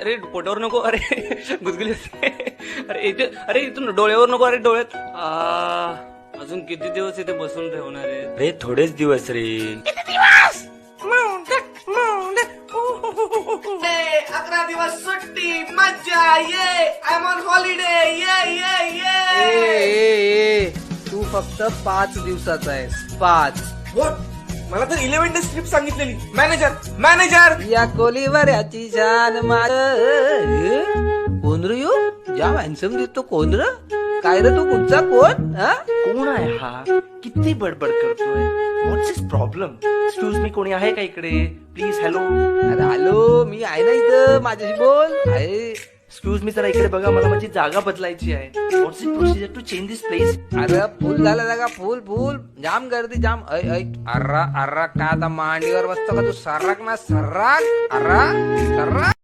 अरे पोटावर नको, अरे गुदगुली होते. अरे इथून डोळ्यावर नको, अरे डोळ्यात. अजून किती दिवस इथे बसून ठेवणार आहे रे? थोडेच दिवस रे. 11 दिवस सुट्टी, मज्जा, ये आय एम ऑन हॉलिडे, ये. तू फक्त 5 दिवसाचा आहेस. 5. मला तर 11 डेज ट्रिप सांगितलेली. मॅनेजर या कोलीवर याची शान मार. कोण रे यो? ज्या हॅन्सम दिसतो कोण रे? काय रे तू कुठचा कोण? कोण आहे हा? किती बडबड करतोय? व्हॉट्स हिज प्रॉब्लेम? एक्सक्यूज मी, कोणी आहे का इकडे? प्लीज. हॅलो. अरे हॅलो, मी आहे ना इथं, माझ्याशी बोल. आहे. एक्सक्यूज मी, जरा इकडे बघा, मला माझी जागा बदलायची आहे. What's the procedure to change this place? अरे फुल झाला जागा, फुल जाम गर्दी जाम. अर्रा का आता मांडीवर बसतो का तू? सर्राक ना सर्राक. अर्रा सर्राक.